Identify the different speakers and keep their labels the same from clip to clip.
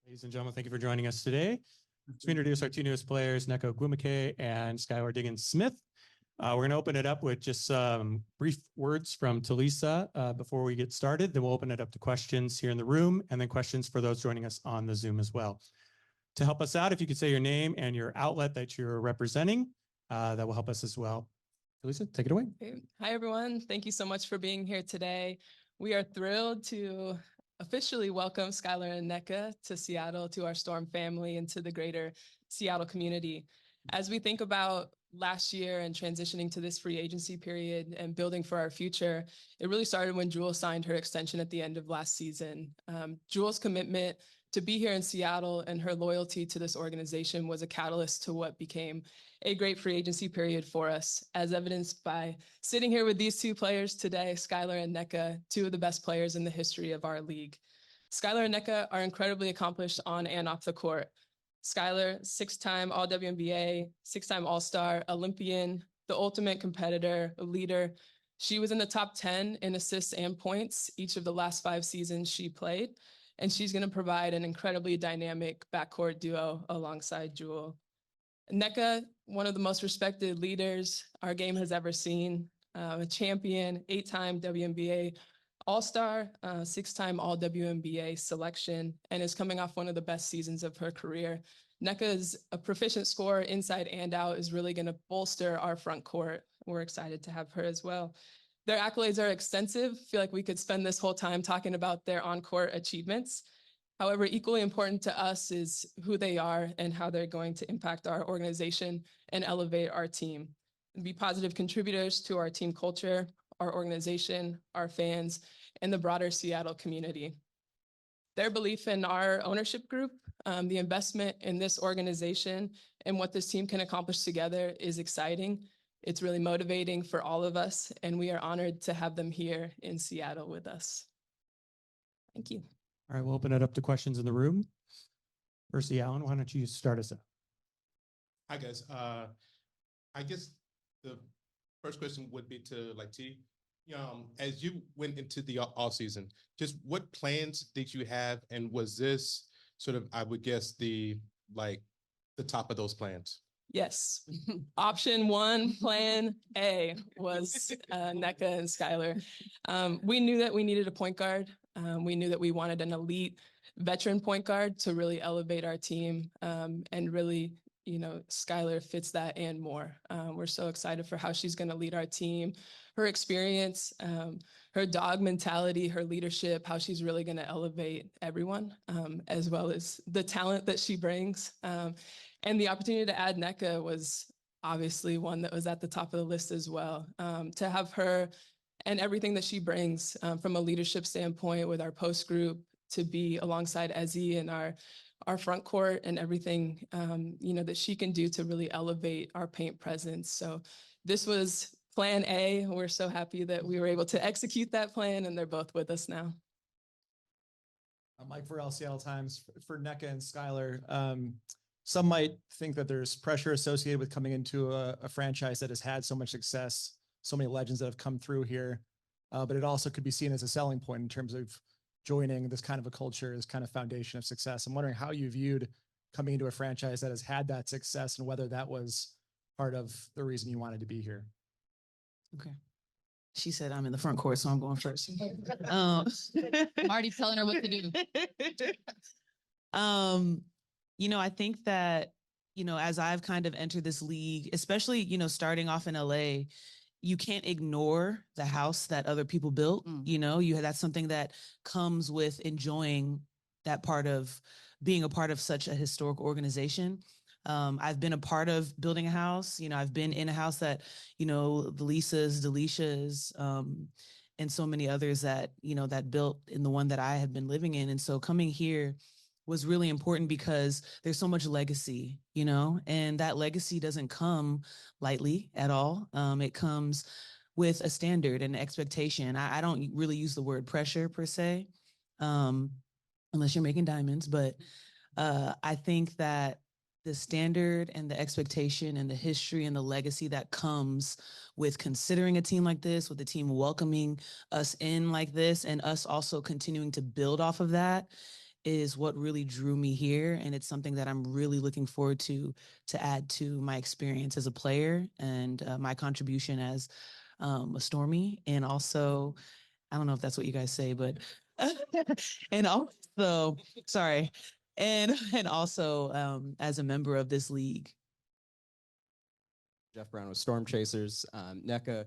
Speaker 1: Ladies and gentlemen, thank you for joining us today. To introduce our two newest players, Nneka Ogwumike and Skylar Diggins Smith. We're going to open it up with just some brief words from Talisa before we get started. Then we'll open it up to questions here in the room and then questions for those joining us on the Zoom as well. To help us out, if you could say your name and your outlet that you're representing, that will help us as well. Talisa, take it away.
Speaker 2: Hi, everyone. Thank you so much for being here today. We are thrilled to officially welcome Skylar and Nneka to Seattle, to our Storm family, and to the greater Seattle community. As we think about last year and transitioning to this free agency period and building for our future, it really started when Jewel signed her extension at the end of last season. Jewel's commitment to be here in Seattle and her loyalty to this organization was a catalyst to what became a great free agency period for us, as evidenced by sitting here with these two players today, Skylar and Nneka, two of the best players in the history of our league. Skylar and Nneka are incredibly accomplished on and off the court. Skylar, six-time All-WNBA, six-time All-Star, Olympian, the ultimate competitor, a leader. She was in the top 10 in assists and points each of the last 5 seasons she played, and she's going to provide an incredibly dynamic backcourt duo alongside Jewel. Nneka, one of the most respected leaders our game has ever seen, a champion, 8-time WNBA All-Star, 6-time All-WNBA selection, and is coming off one of the best seasons of her career. Nneka is a proficient scorer inside and out, is really going to bolster our front court. We're excited to have her as well. Their accolades are extensive. I feel like we could spend this whole time talking about their on-court achievements. However, equally important to us is who they are and how they're going to impact our organization and elevate our team and be positive contributors to our team culture, our organization, our fans, and the broader Seattle community. Their belief in our ownership group, the investment in this organization and what this team can accomplish together is exciting. It's really motivating for all of us, and we are honored to have them here in Seattle with us. Thank you.
Speaker 1: All right, we'll open it up to questions in the room. Percy Allen, why don't you start us out?
Speaker 3: Hi, guys. I guess the first question would be to T. As you went into the off season, just what plans did you have, and was this sort of, I would guess, the top of those plans?
Speaker 2: Yes. Option 1, plan A was Nneka and Skylar. We knew that we needed a point guard. We knew that we wanted an elite veteran point guard to really elevate our team, and really, Skylar fits that and more. We're so excited for how she's going to lead our team, her experience, her dog mentality, her leadership, how she's really going to elevate everyone, as well as the talent that she brings. And the opportunity to add Nneka was obviously one that was at the top of the list as well. To have her and everything that she brings from a leadership standpoint with our post group, to be alongside Ezzy and our front court and everything, that she can do to really elevate our paint presence. So this was plan A. We're so happy that we were able to execute that plan, and they're both with us now.
Speaker 4: I'm Mike Farrell, Seattle Times. For Nneka and Skylar, some might think that there's pressure associated with coming into a franchise that has had so much success, so many legends that have come through here, but it also could be seen as a selling point in terms of joining this kind of a culture, this kind of foundation of success. I'm wondering how you viewed coming into a franchise that has had that success and whether that was part of the reason you wanted to be here.
Speaker 5: Okay. She said I'm in the front court, so I'm going first.
Speaker 6: I'm already telling her what to do.
Speaker 5: I think that, as I've kind of entered this league, especially, starting off in LA, you can't ignore the house that other people built. That's something that comes with enjoying that part of being a part of such a historic organization. I've been a part of building a house. I've been in a house that, the Lisas, Delicias, and so many others that, that built in the one that I had been living in. And so coming here was really important because there's so much legacy, and that legacy doesn't come lightly at all. It comes with a standard and an expectation. I don't really use the word pressure per se, unless you're making diamonds, but I think that the standard and the expectation and the history and the legacy that comes with considering a team like this, with the team welcoming us in like this, and us also continuing to build off of that, is what really drew me here. And it's something that I'm really looking forward to add to my experience as a player and my contribution as a Stormy. And also, I don't know if that's what you guys say, but, and also, sorry. And also as a member of this league.
Speaker 7: Jeff Brown with Storm Chasers. Nneka,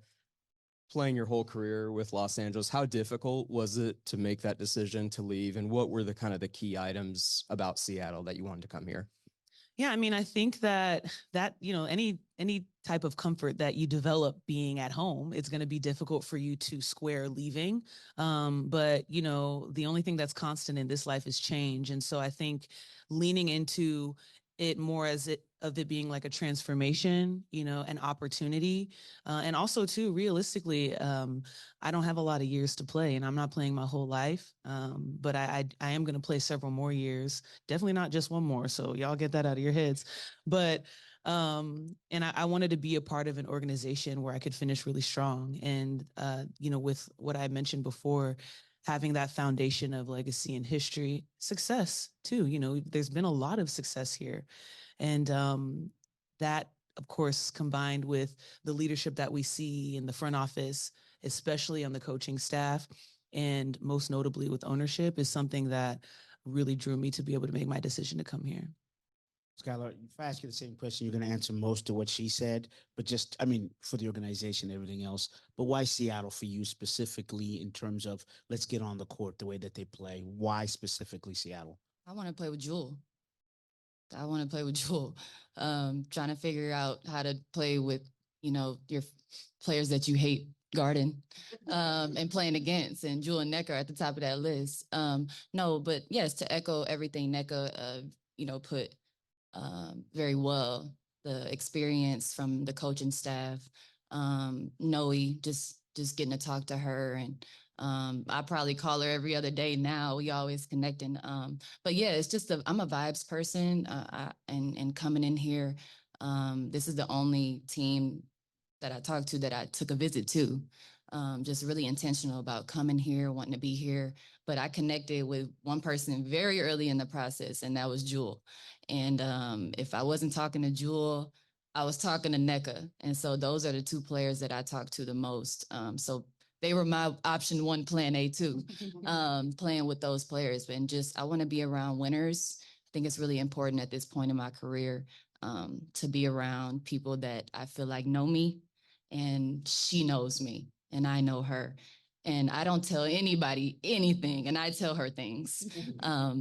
Speaker 7: playing your whole career with Los Angeles, how difficult was it to make that decision to leave? And what were the kind of the key items about Seattle that you wanted to come here?
Speaker 5: Yeah, I mean, I think that you know, any type of comfort that you develop being at home, it's going to be difficult for you to square leaving. But you know, the only thing that's constant in this life is change, and so I think leaning into it more as it being like a transformation, you know, an opportunity, and also too realistically, I don't have a lot of years to play, and I'm not playing my whole life, but I am going to play several more years. Definitely not just one more. So y'all get that out of your heads. But and I wanted to be a part of an organization where I could finish really strong, and you know, with what I mentioned before, having that foundation of legacy and history, success too. You know, there's been a lot of success here. And that, of course, combined with the leadership that we see in the front office, especially on the coaching staff, and most notably with ownership, is something that really drew me to be able to make my decision to come here.
Speaker 8: Skylar, if I ask you the same question, you're going to answer most of what she said, but just, I mean, for the organization, everything else. But why Seattle for you specifically in terms of let's get on the court the way that they play? Why specifically Seattle?
Speaker 6: I want to play with Jewel. I want to play with Jewel. Trying to figure out how to play with, you know, your players that you hate guarding and playing against. And Jewel and Nneka are at the top of that list. No, but yes, to echo everything Nneka, you know, put very well, the experience from the coaching staff, Noe, just getting to talk to her, and I probably call her every other day now. We always connecting. But yeah, it's just I'm a vibes person, and coming in here, this is the only team that I talked to that I took a visit to. Just really intentional about coming here, wanting to be here. But I connected with one person very early in the process, and that was Jewel. And if I wasn't talking to Jewel, I was talking to Nneka. And so those are the two players that I talked to the most. So they were my option one, plan A too, playing with those players. And just, I want to be around winners. I think it's really important at this point in my career to be around people that I feel like know me, and she knows me and I know her. And I don't tell anybody anything, and I tell her things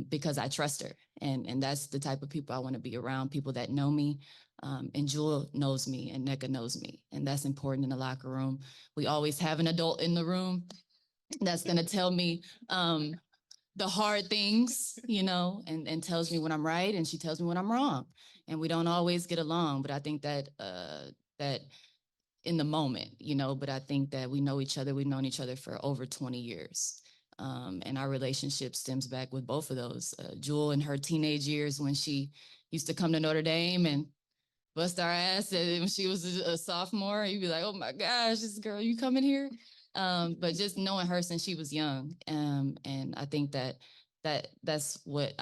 Speaker 6: because I trust her. And that's the type of people I want to be around, people that know me. And Jewel knows me, and Nneka knows me. And that's important in the locker room. We always have an adult in the room that's going to tell me the hard things, you know, and tells me when I'm right, and she tells me when I'm wrong. And we don't always get along, but I think that that in the moment, you know, but I think that we know each other. We've known each other for over 20 years. And our relationship stems back with both of those. Jewel in her teenage years, when she used to come to Notre Dame and bust our ass when she was a sophomore, you'd be like, oh my gosh, this girl, you coming here? But just knowing her since she was young. And I think that's what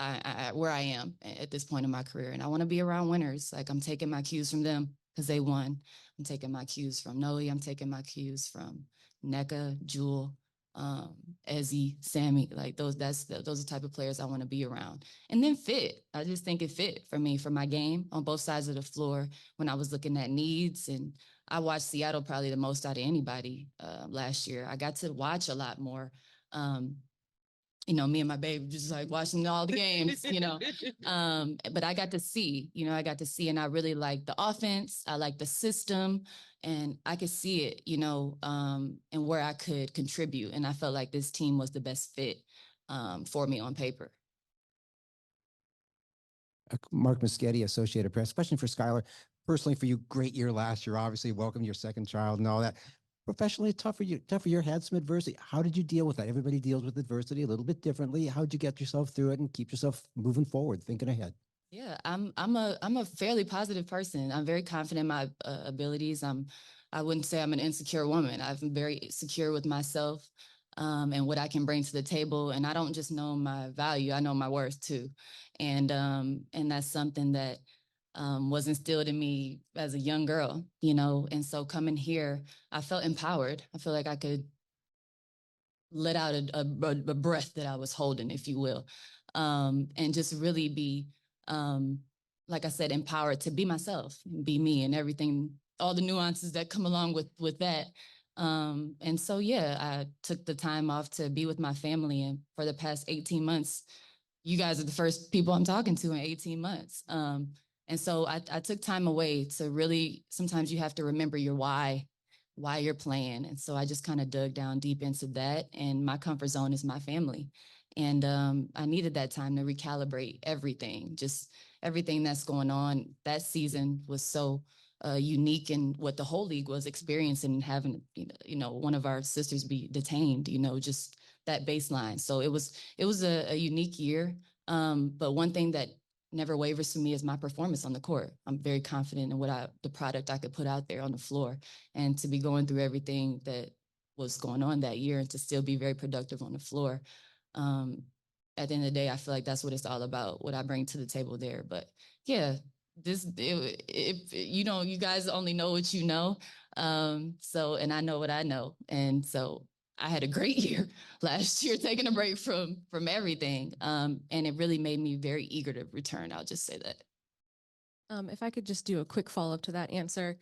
Speaker 6: where I am at this point in my career. And I want to be around winners. Like, I'm taking my cues from them because they won. I'm taking my cues from Noe. I'm taking my cues from Nneka, Jewel, Ezzy, Sammy. Like those are the type of players I want to be around. And then fit. I just think it fit for me, for my game on both sides of the floor when I was looking at needs. And I watched Seattle probably the most out of anybody last year. I got to watch a lot more. You know, me and my baby just like watching all the games, you know. But I got to see, and I really like the offense. I like the system, and I could see it, you know, and where I could contribute. And I felt like this team was the best fit for me on paper.
Speaker 9: Mark Muschietti, Associated Press. Question for Skylar. Personally, for you, great year last year. Obviously, welcome your second child and all that. Professionally, tough for you. Had some adversity. How did you deal with that? Everybody deals with adversity a little bit differently. How did you get yourself through it and keep yourself moving forward, thinking ahead?
Speaker 6: Yeah, I'm a fairly positive person. I'm very confident in my abilities. I wouldn't say I'm an insecure woman. I'm very secure with myself. and what I can bring to the table. And I don't just know my value, I know my worth too. And that's something that was instilled in me as a young girl, you know. And so coming here, I felt empowered. I feel like I could let out a breath that I was holding, if you will, and just really be, like I said, empowered to be myself, be me, and everything, all the nuances that come along with that. And so, yeah, I took the time off to be with my family. And for the past 18 months, you guys are the first people I'm talking to in 18 months. And so I took time away to really, sometimes you have to remember your why you're playing. And so I just kind of dug down deep into that. And my comfort zone is my family. And I needed that time to recalibrate everything, just everything that's going on. That season was so unique in what the whole league was experiencing, having, you know, one of our sisters be detained, you know, just that baseline. So it was a unique year. But one thing that never wavers for me is my performance on the court. I'm very confident in the product I could put out there on the floor, and to be going through everything that was going on that year and to still be very productive on the floor. At the end of the day, I feel like that's what it's all about, what I bring to the table there. But yeah, you know, you guys only know what you know. So, and I know what I know. And so I had a great year last year, taking a break from everything. And it really made me very eager to return. I'll just say that.
Speaker 10: If I could just do a quick follow-up to that answer.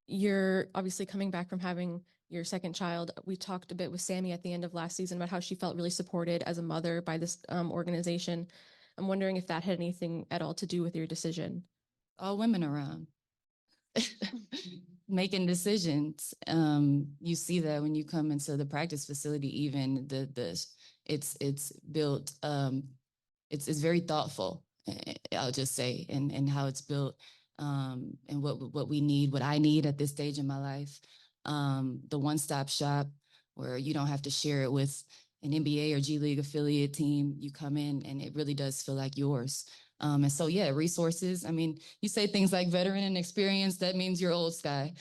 Speaker 10: You're obviously coming back from having your second child. We talked a bit with Sammy at the end of last season about how she felt really supported as a mother by this organization. I'm wondering if that had anything at all to do with your decision.
Speaker 6: All women around. Making decisions. You see that when you come into the practice facility, even it's built, it's very thoughtful, I'll just say, and how it's built, and what we need, what I need at this stage in my life. The one-stop shop where you don't have to share it with an NBA or G League affiliate team. You come in and it really does feel like yours. And so, yeah, resources. I mean, you say things like veteran and experience, that means you're old, Sky.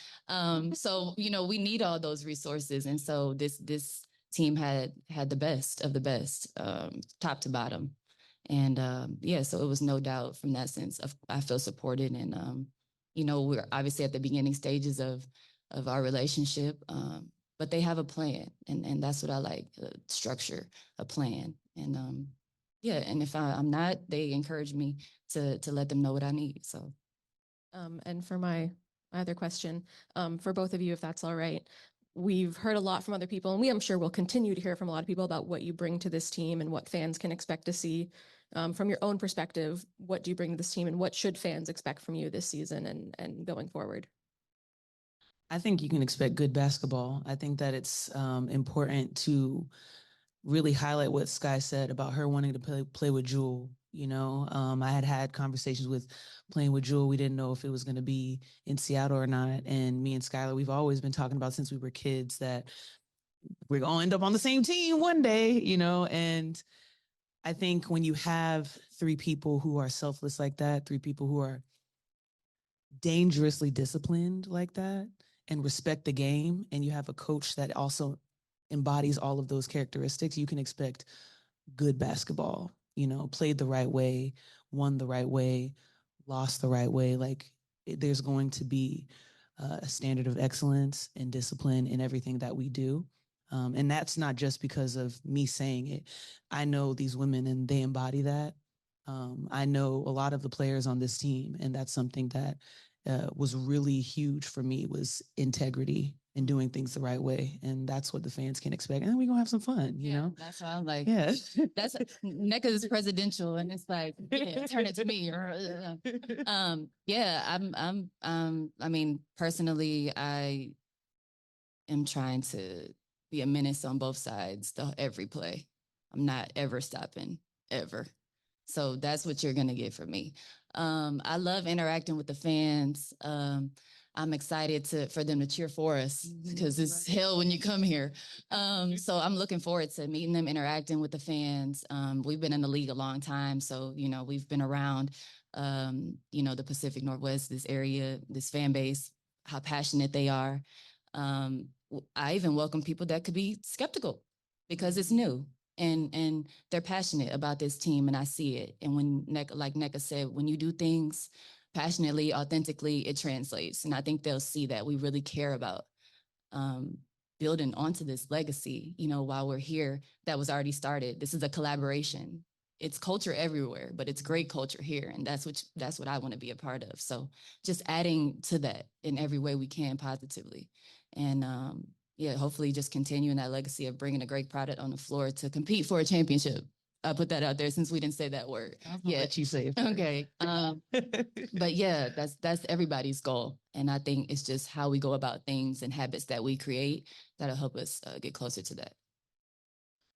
Speaker 6: So, you know, we need all those resources. And so this team had the best of the best, top to bottom. And yeah, so it was no doubt from that sense of I feel supported. And, you know, we're obviously at the beginning stages of our relationship, but they have a plan. And that's what I like, structure, a plan. And yeah, and if I'm not, they encourage me to let them know what I need. So,
Speaker 10: and for my other question, for both of you, if that's all right, we've heard a lot from other people, and I'm sure we'll continue to hear from a lot of people about what you bring to this team and what fans can expect to see. From your own perspective, what do you bring to this team, and what should fans expect from you this season and going forward?
Speaker 5: I think you can expect good basketball. I think that it's important to really highlight what Sky said about her wanting to play with Jewel. You know, I had conversations with playing with Jewel. We didn't know if it was going to be in Seattle or not. And me and Skylar, we've always been talking about since we were kids that we're going to end up on the same team one day, you know. And I think when you have three people who are selfless like that, three people who are dangerously disciplined like that and respect the game, and you have a coach that also embodies all of those characteristics, you can expect good basketball, you know, played the right way, won the right way, lost the right way. Like there's going to be a standard of excellence and discipline in everything that we do. And that's not just because of me saying it. I know these women and they embody that. I know a lot of the players on this team, and that's something that was really huge for me, was integrity and doing things the right way. And that's what the fans can expect. And we're going to have some fun, you know?
Speaker 6: That's why I'm like,
Speaker 5: yeah.
Speaker 6: that's Nneka is presidential, and it's like, yeah, turn it to me. Yeah, I mean, personally, I am trying to be a menace on both sides, every play. I'm not ever stopping, ever. So that's what you're going to get from me. I love interacting with the fans. I'm excited for them to cheer for us, because it's hell when you come here. So I'm looking forward to meeting them, interacting with the fans. We've been in the league a long time, so, you know, we've been around, you know, the Pacific Northwest, this area, this fan base, how passionate they are. I even welcome people that could be skeptical because it's new and they're passionate about this team, and I see it. And when like Nneka said, when you do things passionately, authentically, it translates. And I think they'll see that we really care about building onto this legacy, while we're here, that was already started. This is a collaboration. It's culture everywhere, but it's great culture here. And that's what I want to be a part of. So just adding to that in every way we can positively. And yeah, hopefully just continuing that legacy of bringing a great product on the floor to compete for a championship. I'll put that out there since we didn't say that word.
Speaker 5: Yeah, let you say it first.
Speaker 6: Okay. But yeah, that's everybody's goal. And I think it's just how we go about things and habits that we create that'll help us get closer to that.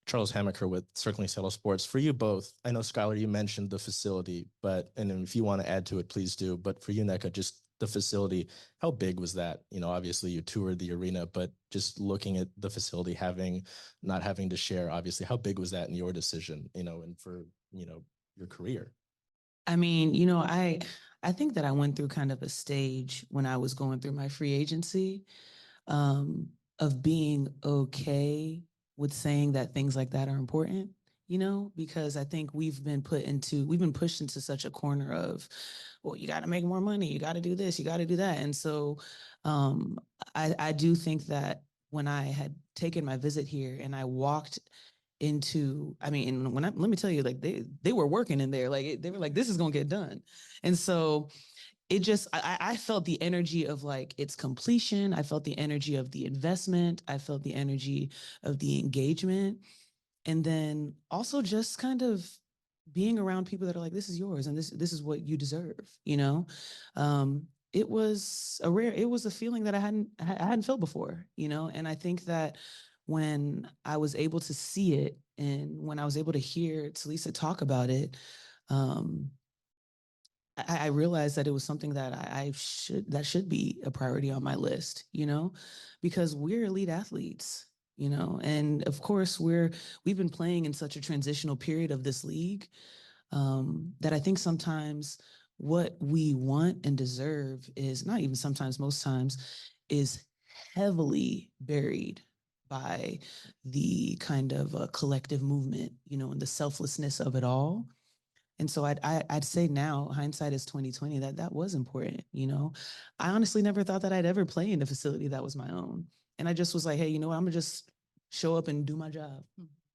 Speaker 11: Charles Hamaker with Circling Seattle Sports. For you both, I know, Skylar, you mentioned the facility, and if you want to add to it, please do. But for you, Nneka, just the facility, how big was that? Obviously you toured the arena, but just looking at the facility, not having to share, obviously, how big was that in your decision, and for, your career?
Speaker 5: I mean, I think that I went through kind of a stage when I was going through my free agency of being okay with saying that things like that are important, because I think we've been pushed into such a corner of, well, you got to make more money, you got to do this, you got to do that. And so I do think that when I had taken my visit here and I walked into, let me tell you, like they were working in there, like they were like, this is going to get done. And so it just, I felt the energy of like its completion. I felt the energy of the investment. I felt the energy of the engagement. And then also just kind of being around people that are like, this is yours and this is what you deserve, It was a feeling that I hadn't felt before, and I think that when I was able to see it and when I was able to hear Talisa talk about it, I realized that it was something that that should be a priority on my list, because we're elite athletes, and of course we've been playing in such a transitional period of this league that I think sometimes what we want and deserve is not even sometimes, most times, is heavily buried by the kind of collective movement, and the selflessness of it all. And so I'd say now, hindsight is 2020, that was important. I honestly never thought that I'd ever play in a facility that was my own. And I just was like, hey, you know what? I'm gonna just show up and do my job.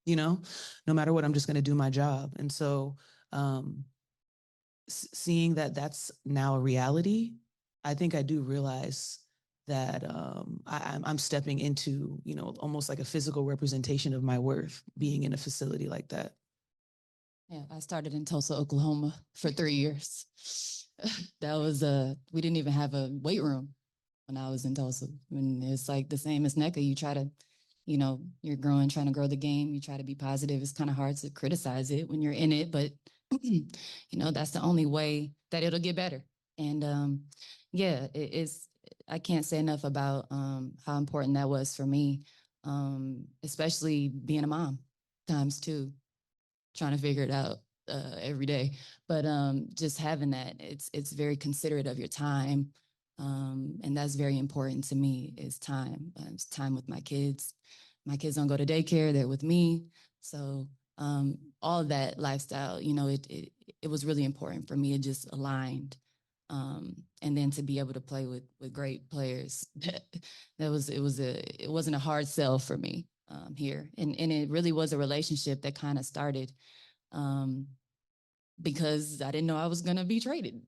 Speaker 5: No matter what, I'm just gonna do my job. And so seeing that that's now a reality, I think I do realize that I'm stepping into, almost like a physical representation of my worth being in a facility like that.
Speaker 6: Yeah, I started in Tulsa, Oklahoma for 3 years. That was we didn't even have a weight room when I was in Tulsa. And it's like the same as Nneka. You try to, you're trying to grow the game. You try to be positive. It's kind of hard to criticize it when you're in it, but that's the only way that it'll get better. And yeah, I can't say enough about how important that was for me, especially being a mom times two. Trying to figure it out every day. But just having that, it's very considerate of your time. And that's very important to me is time. It's time with my kids. My kids don't go to daycare, they're with me. So all of that lifestyle, it was really important for me. It just aligned. And then to be able to play with great players, it wasn't a hard sell for me. Here. And it really was a relationship that kind of started because I didn't know I was going to be traded.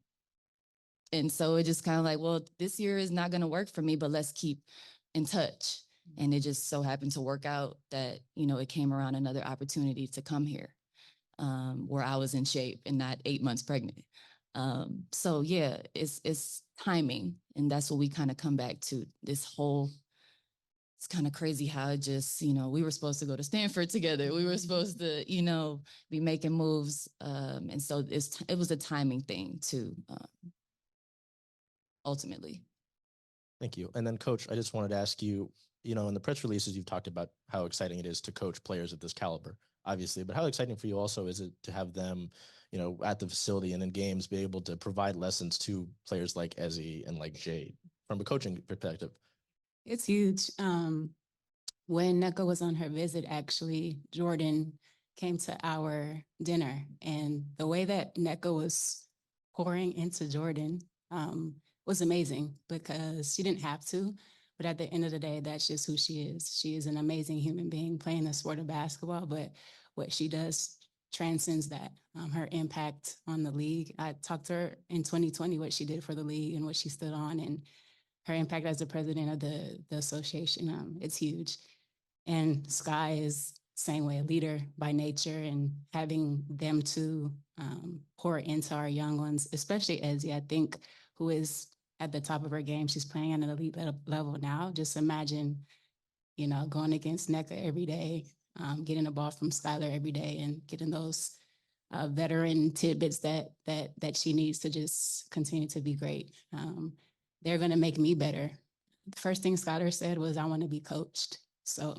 Speaker 6: And so it just kind of like, well, this year is not going to work for me, but let's keep in touch. And it just so happened to work out that, it came around another opportunity to come here where I was in shape and not 8 months pregnant. So yeah, it's timing. And that's what we kind of come back to this whole. It's kind of crazy how it just, we were supposed to go to Stanford together. We were supposed to, be making moves. And so it was a timing thing too, ultimately.
Speaker 11: Thank you. And then Coach, I just wanted to ask you, in the press releases, you've talked about how exciting it is to coach players at this caliber, obviously, but how exciting for you also is it to have them, at the facility and in games, be able to provide lessons to players like Ezzy and like Jade from a coaching perspective?
Speaker 6: It's huge. When Nneka was on her visit, actually, Jordan came to our dinner, and the way that Nneka was pouring into Jordan was amazing because she didn't have to. But at the end of the day, that's just who she is. She is an amazing human being playing the sport of basketball, but what she does transcends that. Her impact on the league. I talked to her in 2020 what she did for the league and what she stood on, and her impact as the president of the association. It's huge. And Sky is same way, a leader by nature, and having them to pour into our young ones, especially Ezzy, I think, who is at the top of her game. She's playing at an elite level now. Just imagine, going against Nneka every day, getting a ball from Skylar every day, and getting those veteran tidbits that she needs to just continue to be great. They're going to make me better. The first thing Skylar said was, I want to be coached. So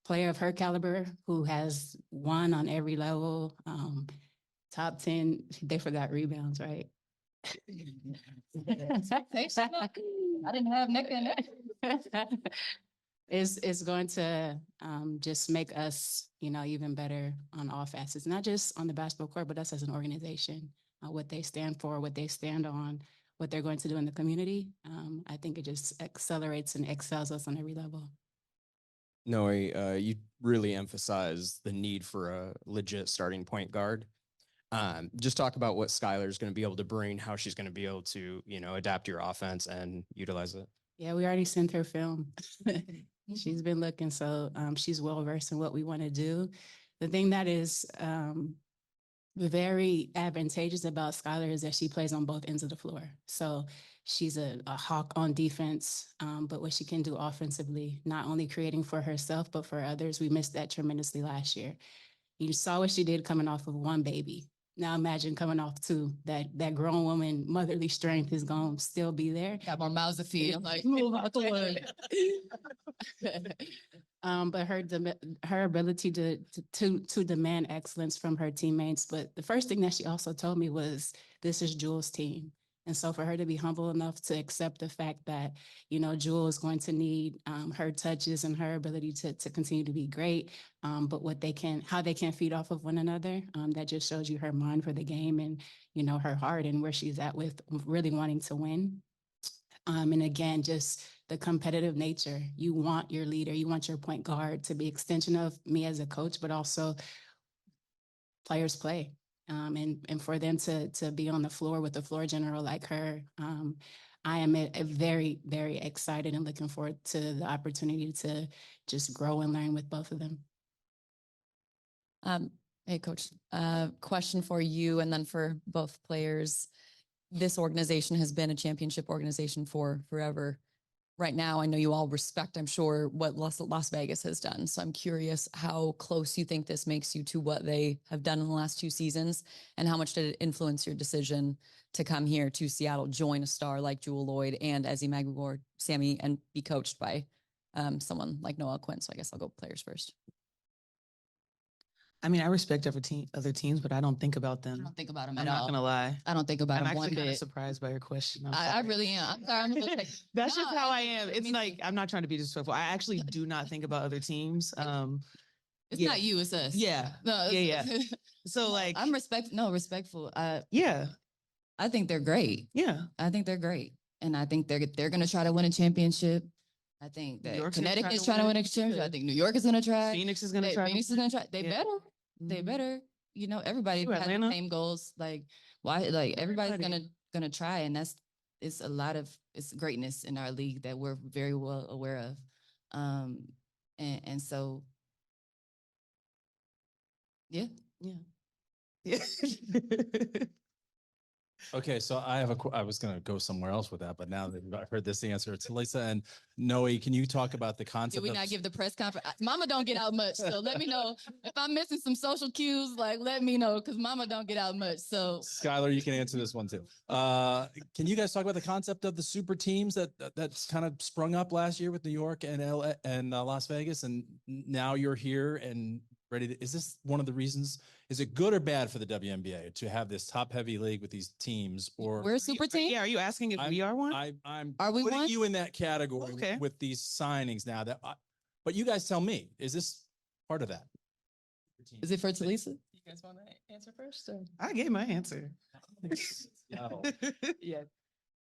Speaker 6: player of her caliber who has won on every level, top 10, they forgot rebounds, right? I didn't have Nneka in there. Is going to just make us, even better on all facets, not just on the basketball court, but us as an organization, what they stand for, what they stand on, what they're going to do in the community. I think it just accelerates and excels us on every level.
Speaker 7: Noe, you really emphasize the need for a legit starting point guard. Just talk about what Skylar's going to be able to bring, how she's going to be able to, adapt your offense and utilize it.
Speaker 6: Yeah, we already sent her film. She's been looking, so she's well versed in what we want to do. The thing that is very advantageous about Skylar is that she plays on both ends of the floor. So she's a hawk on defense, but what she can do offensively, not only creating for herself, but for others. We missed that tremendously last year. You saw what she did coming off of one baby. Now imagine coming off two. That grown woman motherly strength is going to still be there. Got more mouths to feed. I'm like, move out the way. But her ability to demand excellence from her teammates. But the first thing that she also told me was, this is Jewel's team. And so for her to be humble enough to accept the fact that, Jewel is going to need her touches and her ability to continue to be great, but how they can feed off of one another, that just shows you her mind for the game and, her heart and where she's at with really wanting to win. And again, just the competitive nature. You want your leader, you want your point guard to be extension of me as a coach, but also players play. And for them to be on the floor with a floor general like her, I am very, very excited and looking forward to the opportunity to just grow and learn with both of them.
Speaker 12: Hey, Coach, question for you and then for both players. This organization has been a championship organization for forever. Right now, I know you all respect, I'm sure, what Las Vegas has done. So I'm curious how close you think this makes you to what they have done in the last 2 seasons, and how much did it influence your decision to come here to Seattle, join a star like Jewel Lloyd and Ezzy Magwar, Sammy, and be coached by someone like Noelle Quinn. So I guess I'll go players first.
Speaker 5: I mean, I respect other teams, but I don't think about them.
Speaker 6: I don't think about them
Speaker 5: I'm
Speaker 6: at
Speaker 5: not
Speaker 6: all.
Speaker 5: gonna lie.
Speaker 6: I don't think about
Speaker 5: I'm
Speaker 6: them one
Speaker 5: actually kind of
Speaker 6: bit.
Speaker 5: surprised by your question.
Speaker 6: I really am. I'm sorry. I'm just like,
Speaker 5: That's just
Speaker 6: no,
Speaker 5: how I am. It's like, I'm not trying to be disrespectful. I actually do not think about other teams.
Speaker 6: It's
Speaker 5: yeah.
Speaker 6: not you, it's us.
Speaker 5: Yeah.
Speaker 6: No,
Speaker 5: Yeah. So like,
Speaker 6: I'm respectful.
Speaker 5: yeah.
Speaker 6: I think they're great.
Speaker 5: Yeah.
Speaker 6: I think they're great. And I think they're going to try to win a championship. I think that Connecticut's trying to win a championship. I think New York is going to try.
Speaker 5: Phoenix is going to try.
Speaker 6: Phoenix is going to try. They better. They better. Everybody has the same goals. Like, why? Like, everybody's gonna try, and it's greatness in our league that we're very well aware of. And so, yeah.
Speaker 11: Okay, so I was going to go somewhere else with that, but now that I've heard this answer, Talisa and Noe, can you talk about the concept?
Speaker 6: Did we not give the press conference? Mama don't get out much, so let me know if I'm missing some social cues. Like, let me know, because Mama don't get out much. So,
Speaker 11: Skylar, you can answer this one too. Can you guys talk about the concept of the super teams that's kind of sprung up last year with New York and LA and Las Vegas, and now you're here and ready to? Is this one of the reasons
Speaker 13: Is it good or bad for the WNBA to have this top-heavy league with these teams? Or
Speaker 6: We're a super team.
Speaker 5: Yeah, are you asking if we are one?
Speaker 13: I'm
Speaker 6: Are we
Speaker 13: putting
Speaker 6: one?
Speaker 13: you in that category
Speaker 5: Okay.
Speaker 13: with these signings now. But you guys tell me, is this part of that?
Speaker 6: Is it for Talisa?
Speaker 2: You guys want to answer first? Or?
Speaker 5: I gave my answer.
Speaker 2: Yeah.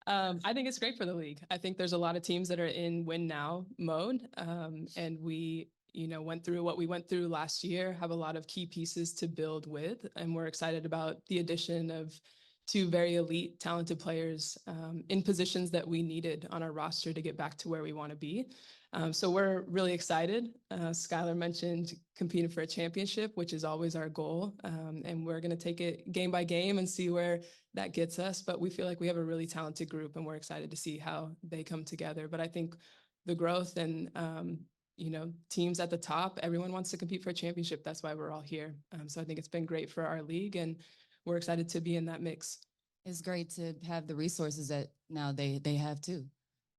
Speaker 2: I think it's great for the league. I think there's a lot of teams that are in win now mode. And we, went through what we went through last year, have a lot of key pieces to build with. And we're excited about the addition of two very elite, talented players in positions that we needed on our roster to get back to where we want to be. So we're really excited. Skylar mentioned competing for a championship, which is always our goal. And we're going to take it game by game and see where that gets us. But we feel like we have a really talented group and we're excited to see how they come together. But I think the growth and, teams at the top, everyone wants to compete for a championship. That's why we're all here. So I think it's been great for our league and we're excited to be in that mix.
Speaker 6: It's great to have the resources that now they have too.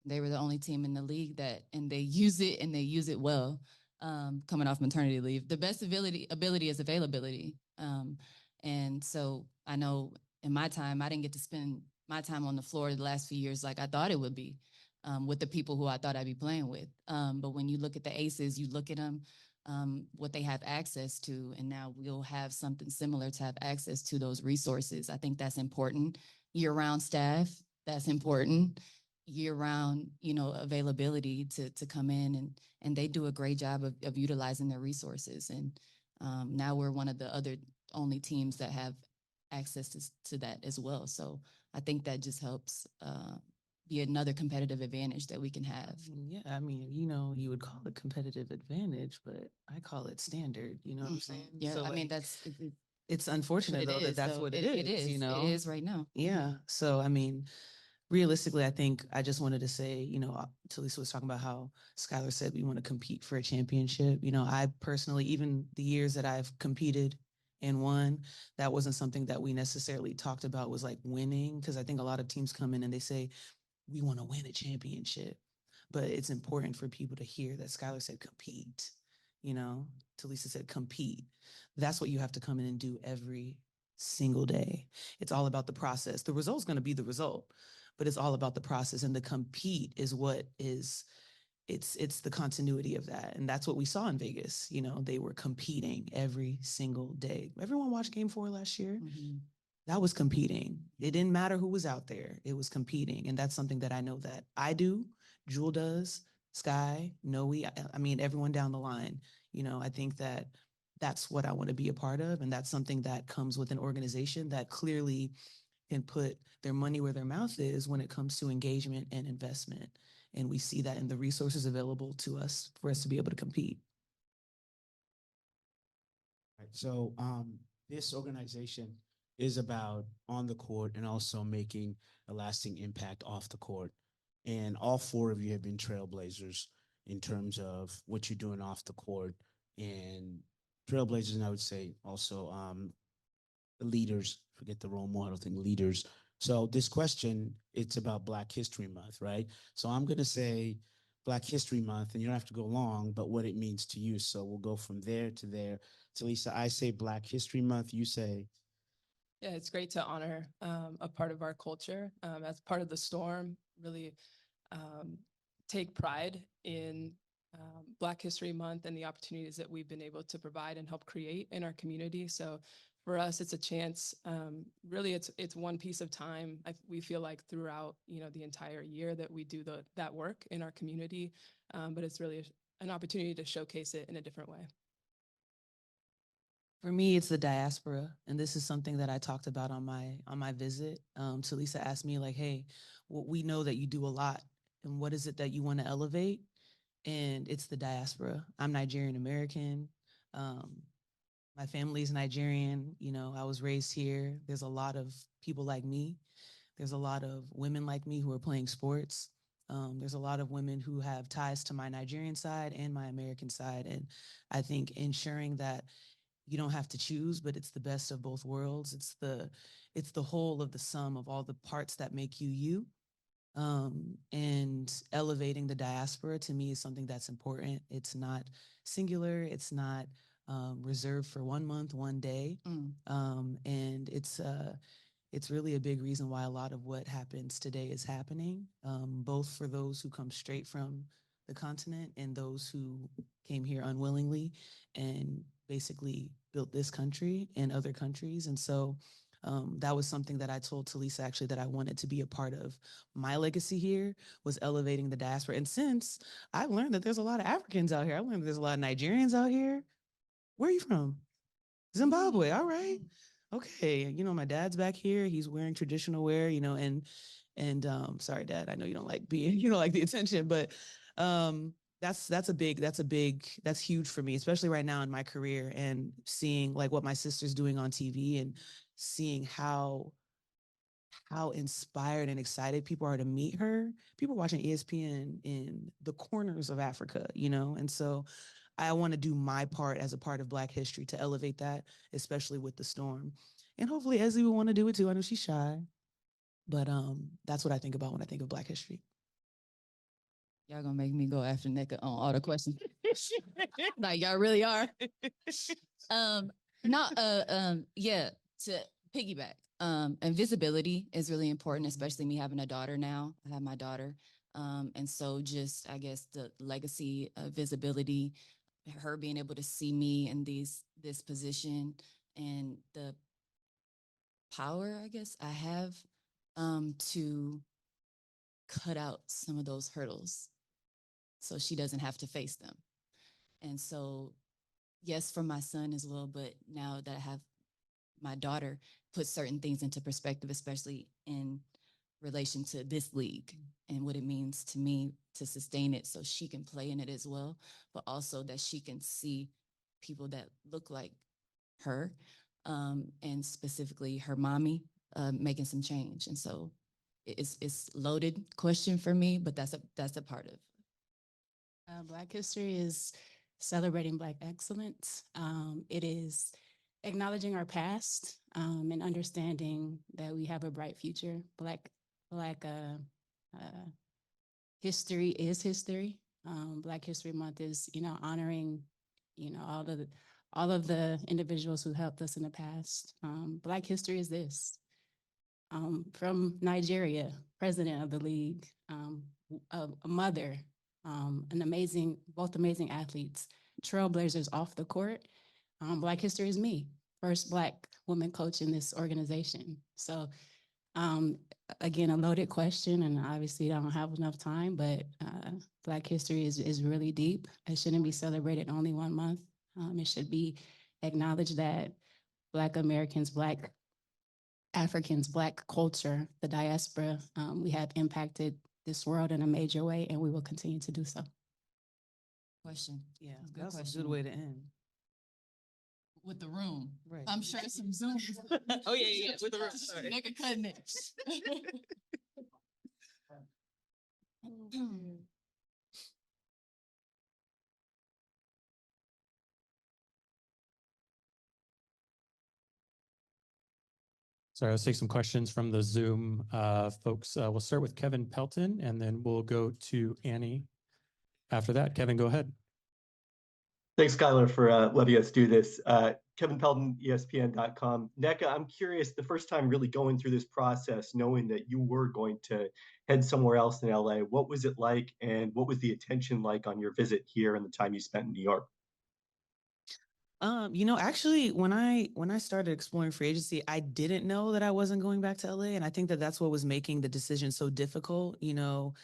Speaker 6: They were the only team in the league and they use it well. Coming off maternity leave, the best ability is availability. And so I know in my time, I didn't get to spend my time on the floor the last few years like I thought it would be with the people who I thought I'd be playing with. But when you look at the aces, you look at them, what they have access to, and now we'll have something similar to have access to those resources. I think that's important. Year-round staff, that's important. Year-round, availability to come in and they do a great job of utilizing their resources. And now we're one of the other only teams that have access to that as well. So I think that just helps be another competitive advantage that we can have.
Speaker 5: Yeah, I mean, you would call it competitive advantage, but I call it standard. You know what I'm saying?
Speaker 6: Yeah,
Speaker 5: So,
Speaker 6: I mean,
Speaker 5: it's unfortunate though that that's what it is.
Speaker 6: It is. It is right now.
Speaker 5: Yeah. So I mean, realistically, I think I just wanted to say, Talisa was talking about how Skylar said we want to compete for a championship. I personally, even the years that I've competed and won, that wasn't something that we necessarily talked about was like winning. Because I think a lot of teams come in and they say, we want to win a championship. But it's important for people to hear that Skylar said compete. Talisa said compete. That's what you have to come in and do every single day. It's all about the process. The result's going to be the result, but it's all about the process, and the compete is what is, it's the continuity of that. And that's what we saw in Vegas. They were competing every single day. Everyone watched Game 4 last year.
Speaker 6: Mm-hmm.
Speaker 5: That was competing. It didn't matter who was out there. It was competing. And that's something that I know that I do, Jewel does, Sky, Noe, I mean, everyone down the line. I think that that's what I want to be a part of. And that's something that comes with an organization that clearly can put their money where their mouth is when it comes to engagement and investment. And we see that in the resources available to us for us to be able to compete.
Speaker 8: Right. So this organization is about on the court and also making a lasting impact off the court. And all four of you have been trailblazers in terms of what you're doing off the court, and trailblazers, and I would say also leaders, forget the role model thing, leaders. So this question, it's about Black History Month, right? So I'm going to say Black History Month, and you don't have to go long, but what it means to you. So we'll go from there to there. Talisa, I say Black History Month, you say?
Speaker 2: Yeah, it's great to honor a part of our culture as part of the Storm, really take pride in Black History Month and the opportunities that we've been able to provide and help create in our community. So for us, it's a chance. Really, it's one piece of time. We feel like throughout the entire year that we do that work in our community, but it's really an opportunity to showcase it in a different way.
Speaker 5: For me, it's the diaspora, and this is something that I talked about on my visit. Talisa asked me like, "Hey, well, we know that you do a lot, and what is it that you want to elevate?" And it's the diaspora. I'm Nigerian American. My family's Nigerian. I was raised here. There's a lot of people like me. There's a lot of women like me who are playing sports. There's a lot of women who have ties to my Nigerian side and my American side, and I think ensuring that you don't have to choose, but it's the best of both worlds. It's the whole of the sum of all the parts that make you you. And elevating the diaspora to me is something that's important. It's not singular. It's not reserved for 1 month, 1 day. And it's really a big reason why a lot of what happens today is happening, both for those who come straight from the continent and those who came here unwillingly and basically built this country and other countries. And so that was something that I told Talisa actually that I wanted to be a part of. My legacy here was elevating the diaspora. And since I've learned that there's a lot of Africans out here, I learned that there's a lot of Nigerians out here. Where are you from? Zimbabwe. All right. Okay. You know, my dad's back here. He's wearing traditional wear, you know, and sorry, Dad, I know you don't like being, you know, like the attention, but that's huge for me, especially right now in my career, and seeing like what my sister's doing on TV and seeing how inspired and excited people are to meet her. People watching ESPN in the corners of Africa, you know, and so I want to do my part as a part of Black history to elevate that, especially with the Storm. And hopefully Ezzy will want to do it too. I know she's shy, but that's what I think about when I think of Black history.
Speaker 6: Y'all gonna make me go after Nneka on all the questions. Like y'all really are. Yeah, to piggyback. And visibility is really important, especially me having a daughter now. I have my daughter. And so just, I guess, the legacy of visibility, her being able to see me in this position and the power, I guess, I have to cut out some of those hurdles so she doesn't have to face them. And so, yes, for my son as well, but now that I have my daughter, put certain things into perspective, especially in relation to this league and what it means to me to sustain it so she can play in it as well, but also that she can see people that look like her, and specifically her mommy, making some change. And so it's loaded question for me, but that's a part of.
Speaker 14: Black history is celebrating Black excellence. It is acknowledging our past, and understanding that we have a bright future. Black history is history. Black History Month is, you know, honoring, you know, all of the individuals who helped us in the past. Black history is this. From Nigeria, president of the league, a mother, both amazing athletes, trailblazers off the court. Black history is me, first Black woman coach in this organization. So again, a loaded question, and obviously I don't have enough time, but Black history is really deep. It shouldn't be celebrated only 1 month. It should be acknowledged that Black Americans, Black Africans, Black culture, the diaspora, we have impacted this world in a major way, and we will continue to do so.
Speaker 6: Question.
Speaker 5: Yeah,
Speaker 6: Good
Speaker 5: that's
Speaker 6: question.
Speaker 5: a good way to end.
Speaker 6: With the room.
Speaker 5: Right.
Speaker 6: I'm sure some Zoom.
Speaker 5: Oh, yeah, with the room. Sorry.
Speaker 6: Nneka cutting it.
Speaker 1: Sorry, let's take some questions from the Zoom folks. We'll start with Kevin Pelton, and then we'll go to Annie after that. Kevin, go ahead.
Speaker 15: Thanks, Skylar, for letting us do this. Kevin Pelton, ESPN.com. Nneka, I'm curious, the first time really going through this process, knowing that you were going to head somewhere else in LA, what was it like, and what was the attention like on your visit here and the time you spent in New York?
Speaker 5: You know, actually, when I started exploring free agency, I didn't know that I wasn't going back to LA, and I think that that's what was making the decision so difficult. You know,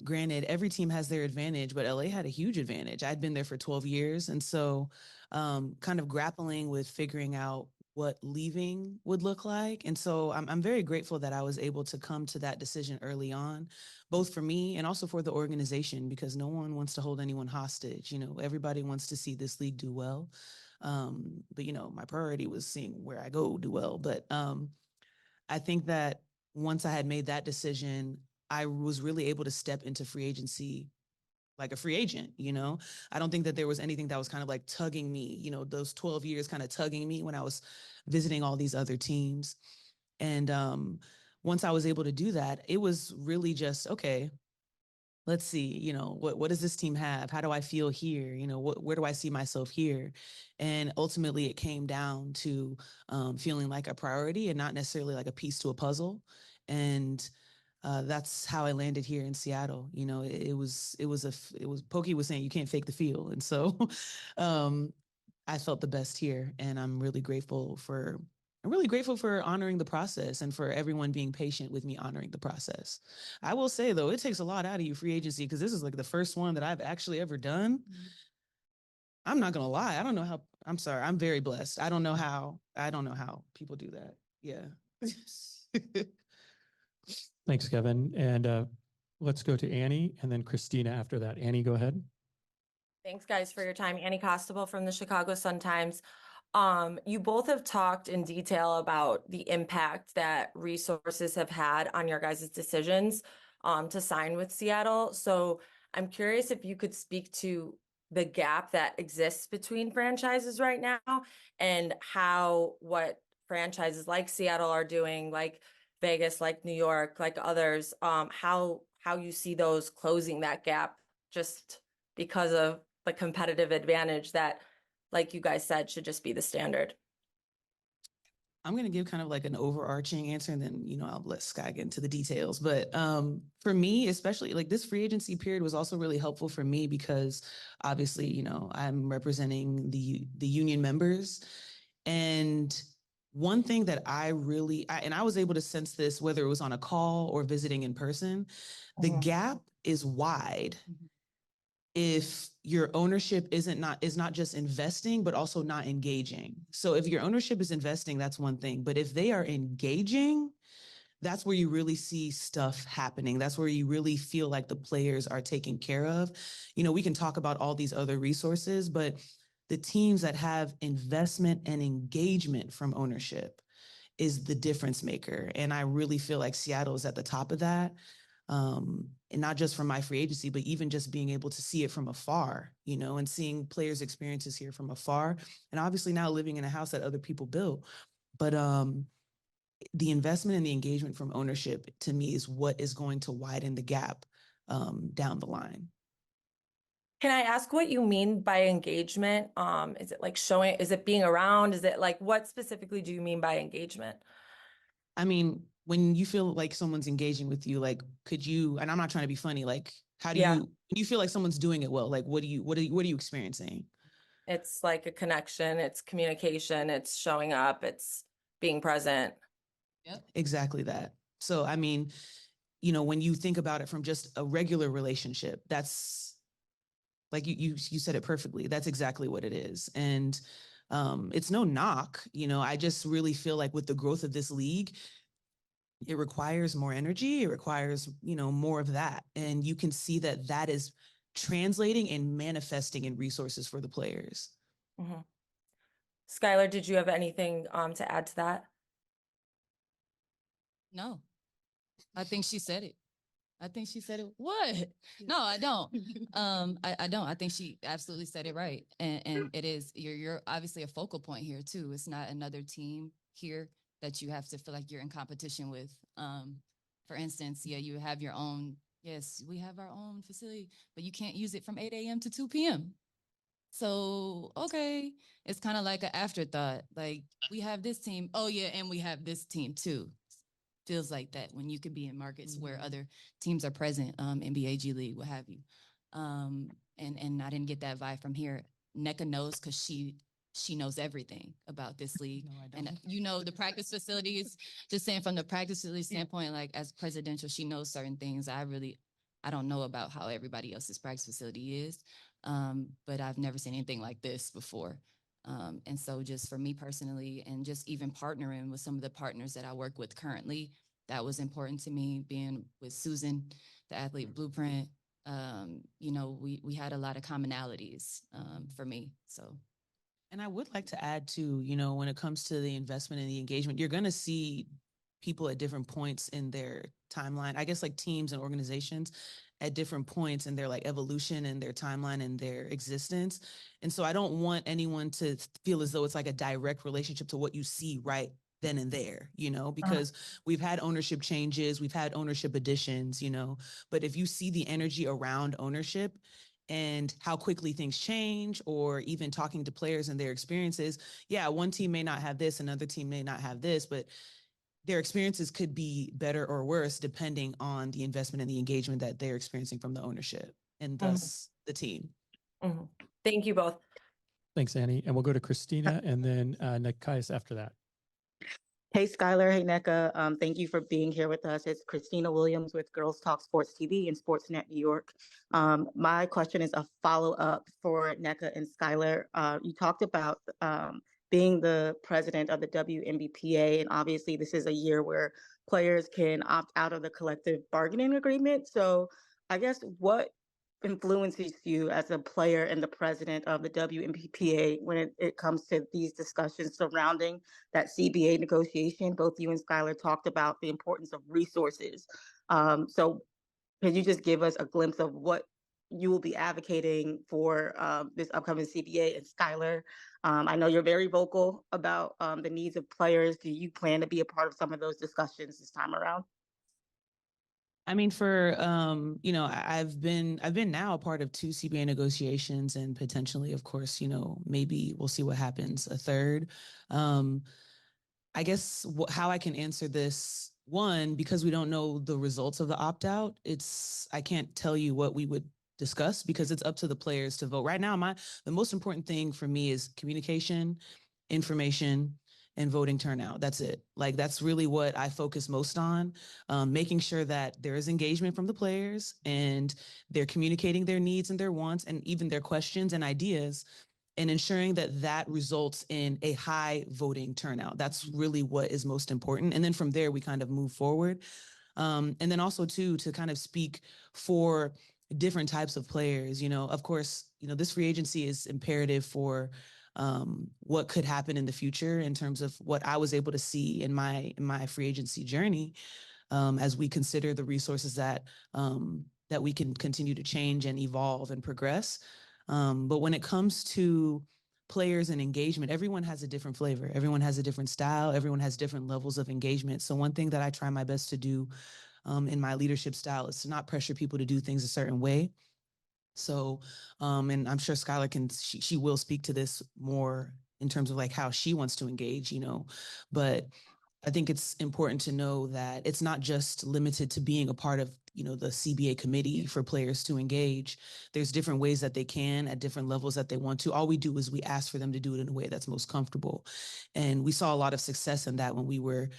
Speaker 5: granted, every team has their advantage, but LA had a huge advantage. I'd been there for 12 years, and so kind of grappling with figuring out what leaving would look like. And so I'm very grateful that I was able to come to that decision early on, both for me and also for the organization, because no one wants to hold anyone hostage. You know, everybody wants to see this league do well. But, you know, my priority was seeing where I go do well. But I think that once I had made that decision, I was really able to step into free agency like a free agent. You know, I don't think that there was anything that was kind of like tugging me, you know, those 12 years kind of tugging me when I was visiting all these other teams. And once I was able to do that, it was really just, okay, let's see, you know, what does this team have? How do I feel here? You know, where do I see myself here? And ultimately it came down to feeling like a priority and not necessarily like a piece to a puzzle. And that's how I landed here in Seattle. You know, it was Pokey was saying you can't fake the feel. And so I felt the best here, and I'm really grateful for honoring the process and for everyone being patient with me honoring the process. I will say though, it takes a lot out of you free agency, because this is like the first one that I've actually ever done. I'm not gonna lie. I don't know how, I'm sorry. I'm very blessed. I don't know how people do that. Yeah.
Speaker 1: Thanks, Kevin. And let's go to Annie and then Christina after that. Annie, go ahead.
Speaker 16: Thanks, guys, for your time. Annie Costable from the Chicago Sun-Times. You both have talked in detail about the impact that resources have had on your guys' decisions to sign with Seattle. So I'm curious if you could speak to the gap that exists between franchises right now and how what franchises like Seattle are doing, like Vegas, like New York, like others, how you see those closing that gap just because of the competitive advantage that, like you guys said, should just be the standard.
Speaker 5: I'm going to give kind of like an overarching answer, and then, you know, I'll let Sky get into the details. But for me, especially like this free agency period was also really helpful for me because obviously, you know, I'm representing the union members. And one thing that I was able to sense this, whether it was on a call or visiting in person, the gap is wide. If your ownership is not just investing, but also not engaging. So if your ownership is investing, that's one thing. But if they are engaging, that's where you really see stuff happening. That's where you really feel like the players are taken care of. You know, we can talk about all these other resources, but the teams that have investment and engagement from ownership is the difference maker. And I really feel like Seattle is at the top of that. And not just from my free agency, but even just being able to see it from afar, you know, and seeing players' experiences here from afar. And obviously now living in a house that other people built. But the investment and the engagement from ownership, to me, is what is going to widen the gap down the line.
Speaker 16: Can I ask what you mean by engagement? Is it like showing, is it being around? Is it like, what specifically do you mean by engagement?
Speaker 5: I mean, when you feel like someone's engaging with you, like, could you, and I'm not trying to be funny, like, how do you feel like someone's doing it well? Like, what are you experiencing?
Speaker 16: It's like a connection, it's communication, it's showing up, it's being present.
Speaker 5: Yep. Exactly that. So, I mean, you know, when you think about it from just a regular relationship, that's like, you said it perfectly. That's exactly what it is. And it's no knock, you know, I just really feel like with the growth of this league, it requires more energy. It requires, you know, more of that. And you can see that that is translating and manifesting in resources for the players.
Speaker 16: Mm-hmm. Skylar, did you have anything to add to that?
Speaker 6: No, I think she said it. What? No, I don't. I don't. I think she absolutely said it right. And it is, you're obviously a focal point here too. It's not another team here that you have to feel like you're in competition with. For instance, yeah, you have your own, yes, we have our own facility, but you can't use it from 8 a.m. to 2 p.m. So, okay, it's kind of like an afterthought. Like, we have this team. Oh yeah, and we have this team too. Feels like that when you could be in markets where other teams are present, NBA, G League, what have you. And I didn't get that vibe from here. Nneka knows because she knows everything about this league. No, I don't. And you know, the practice facilities, just saying from the practice facility standpoint, like as presidential, she knows certain things. I don't know about how everybody else's practice facility is, but I've never seen anything like this before. And so just for me personally, and just even partnering with some of the partners that I work with currently, that was important to me, being with Susan, the Athlete Blueprint. You know, we had a lot of commonalities for me, so.
Speaker 5: And I would like to add too, you know, when it comes to the investment and the engagement, you're going to see people at different points in their timeline. I guess like teams and organizations at different points in their like evolution and their timeline and their existence. And so I don't want anyone to feel as though it's like a direct relationship to what you see right then and there, because we've had ownership changes, we've had ownership additions, but if you see the energy around ownership and how quickly things change, or even talking to players and their experiences, yeah, one team may not have this, another team may not have this, but their experiences could be better or worse depending on the investment and the engagement that they're experiencing from the ownership and thus the team.
Speaker 16: Thank you both.
Speaker 1: Thanks, Annie. And we'll go to Christina and then Nikias after that.
Speaker 17: Hey, Skylar. Hey, Nneka. Thank you for being here with us. It's Christina Williams with Girls Talk Sports TV and Sportsnet New York. My question is a follow-up for Nneka and Skylar. You talked about being the president of the WNBPA, and obviously this is a year where players can opt out of the collective bargaining agreement. So I guess what influences you as a player and the president of the WNBPA when it comes to these discussions surrounding that CBA negotiation? Both you and Skylar talked about the importance of resources. So could you just give us a glimpse of what you will be advocating for this upcoming CBA? And Skylar, I know you're very vocal about the needs of players. Do you plan to be a part of some of those discussions this time around?
Speaker 5: I mean, I've been now a part of 2 CBA negotiations, and potentially, of course, maybe we'll see what happens a third. I guess how I can answer this, one, because we don't know the results of the opt-out, I can't tell you what we would discuss because it's up to the players to vote. Right now, the most important thing for me is communication, information, and voting turnout. That's it. That's really what I focus most on, making sure that there is engagement from the players and they're communicating their needs and their wants and even their questions and ideas, and ensuring that that results in a high voting turnout. That's really what is most important. And then from there, we kind of move forward. And then also too, to kind of speak for different types of players, of course, this free agency is imperative for what could happen in the future in terms of what I was able to see in my free agency journey, as we consider the resources that we can continue to change and evolve and progress. But when it comes to players and engagement, everyone has a different flavor. Everyone has a different style. Everyone has different levels of engagement. So one thing that I try my best to do in my leadership style is to not pressure people to do things a certain way. So, and I'm sure Skylar she will speak to this more in terms of how she wants to engage, but I think it's important to know that it's not just limited to being a part of, the CBA committee for players to engage. There's different ways that they can at different levels that they want to. All we do is we ask for them to do it in a way that's most comfortable. And we saw a lot of success in that when we were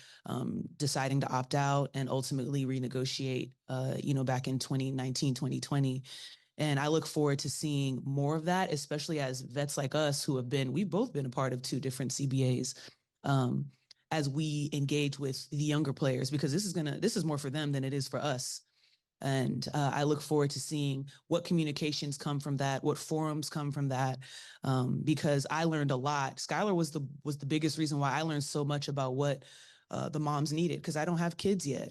Speaker 5: deciding to opt out and ultimately renegotiate, back in 2019, 2020. And I look forward to seeing more of that, especially as vets like us we've both been a part of 2 different CBAs, as we engage with the younger players, because this is more for them than it is for us. And I look forward to seeing what communications come from that, what forums come from that, because I learned a lot. Skylar was the biggest reason why I learned so much about what the moms needed, because I don't have kids yet.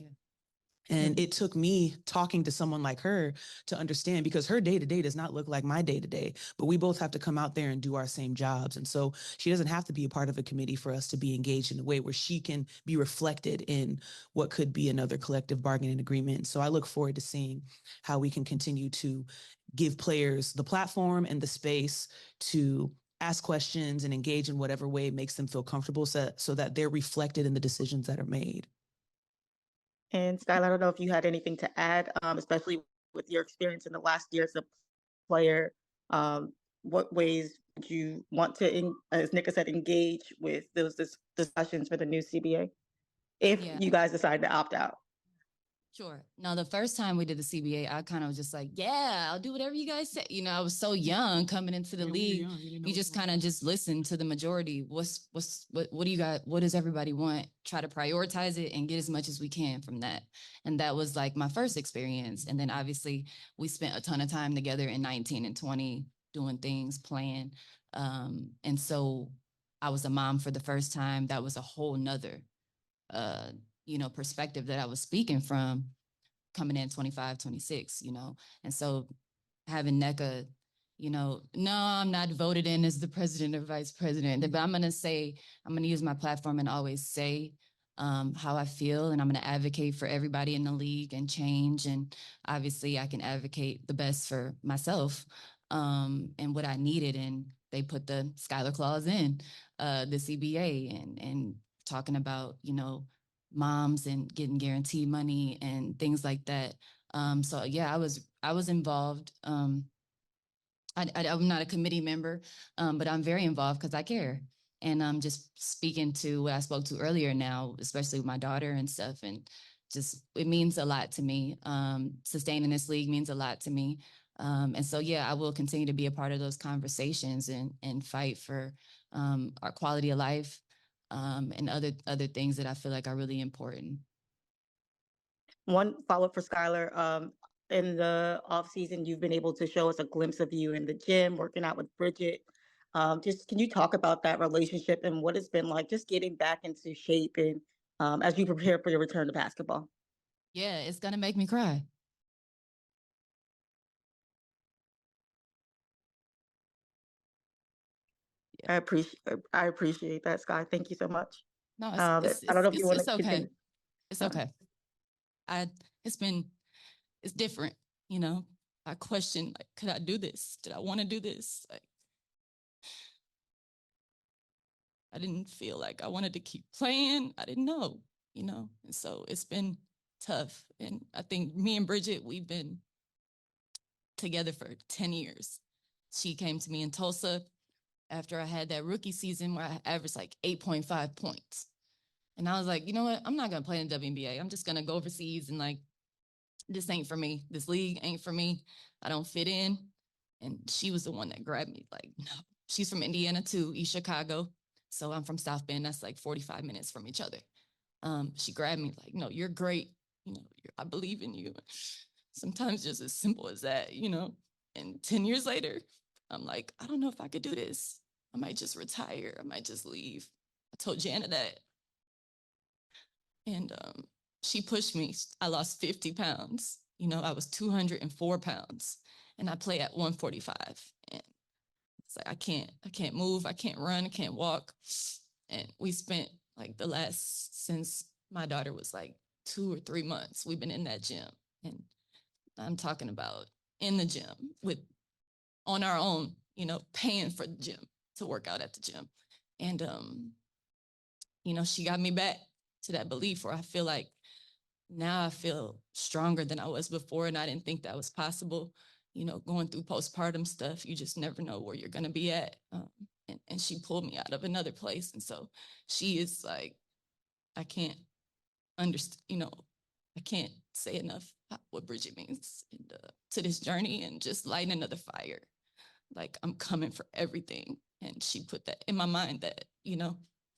Speaker 5: Yeah. And it took me talking to someone like her to understand, because her day-to-day does not look like my day-to-day, but we both have to come out there and do our same jobs. And so she doesn't have to be a part of a committee for us to be engaged in a way where she can be reflected in what could be another collective bargaining agreement. So I look forward to seeing how we can continue to give players the platform and the space to ask questions and engage in whatever way makes them feel comfortable, so that they're reflected in the decisions that are made.
Speaker 17: And Skylar, I don't know if you had anything to add, especially with your experience in the last year as a player. What ways would you want to, as Nneka said, engage with those discussions for the new CBA if you guys decide to opt out?
Speaker 6: Sure. Now, the first time we did the CBA, I kind of was just like, yeah, I'll do whatever you guys say. I was so young coming into the league. You just kind of just listen to the majority. What do you got? What does everybody want? Try to prioritize it and get as much as we can from that. And that was like my first experience. And then obviously we spent a ton of time together in 19 and 20 doing things, playing. And so I was a mom for the first time. That was a whole nother perspective that I was speaking from coming in 25, 26, and so having Nneka, no, I'm not voted in as the president or vice president, but I'm going to use my platform and always say how I feel, and I'm going to advocate for everybody in the league and change. And obviously I can advocate the best for myself and what I needed. And they put the Skylar clause in the CBA and talking about, moms and getting guaranteed money and things like that. So yeah, I was involved. I'm not a committee member, but I'm very involved because I care. And I'm just speaking to what I spoke to earlier now, especially with my daughter and stuff. And just, it means a lot to me. Sustaining this league means a lot to me. And so, yeah, I will continue to be a part of those conversations and fight for our quality of life and other things that I feel like are really important.
Speaker 17: One follow-up for Skylar. In the off season, you've been able to show us a glimpse of you in the gym, working out with Bridget. Just can you talk about that relationship and what it's been like just getting back into shape and as you prepare for your return to basketball?
Speaker 6: Yeah, it's going to make me cry.
Speaker 17: I appreciate that, Sky. Thank you so much.
Speaker 6: No,
Speaker 17: I don't know if you want to
Speaker 6: okay.
Speaker 17: continue.
Speaker 6: It's okay. It's different, I question, like, could I do this? Did I want to do this? Like, I didn't feel like I wanted to keep playing. I didn't know, and so it's been tough. And I think me and Bridget, we've been together for 10 years. She came to me in Tulsa after I had that rookie season where I averaged like 8.5 points. And I was like, you know what? I'm not going to play in the WNBA. I'm just going to go overseas and like, this ain't for me. This league ain't for me. I don't fit in. And she was the one that grabbed me. Like, no, she's from Indiana too, East Chicago. So I'm from South Bend. That's like 45 minutes from each other. She grabbed me like, no, you're great. I believe in you. Sometimes just as simple as that, and 10 years later, I'm like, I don't know if I could do this. I might just retire. I might just leave. I told Jana that. And she pushed me. I lost 50 pounds. I was 204 pounds and I play at 145. And it's like, I can't move. I can't run. I can't walk. And we spent like since my daughter was like 2 or 3 months, we've been in that gym. And I'm talking about in the gym on our own, paying for the gym to work out at the gym. And, she got me back to that belief where I feel like now I feel stronger than I was before. And I didn't think that was possible. Going through postpartum stuff, you just never know where you're going to be at. And she pulled me out of another place. And so she is like, I can't understand, I can't say enough what Bridget means to this journey and just lighting another fire. Like, I'm coming for everything. And she put that in my mind that,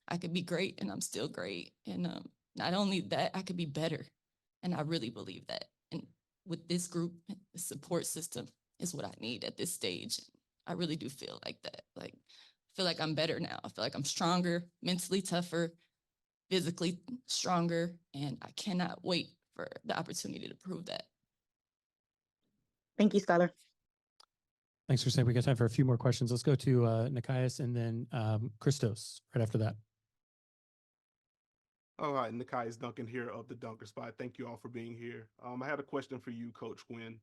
Speaker 6: I could be great and I'm still great. And not only that, I could be better. And I really believe that. And with this group, the support system is what I need at this stage. I really do feel like that. Like, I feel like I'm better now. I feel like I'm stronger, mentally tougher, physically stronger. And I cannot wait for the opportunity to prove that.
Speaker 17: Thank you, Skylar.
Speaker 1: Thanks for saying. We got time for a few more questions. Let's go to Nikias and then Christos right after that.
Speaker 18: Oh, hi, Nikias Duncan here of the Dunker Spot. Thank you all for being here. I had a question for you, Coach Quinn.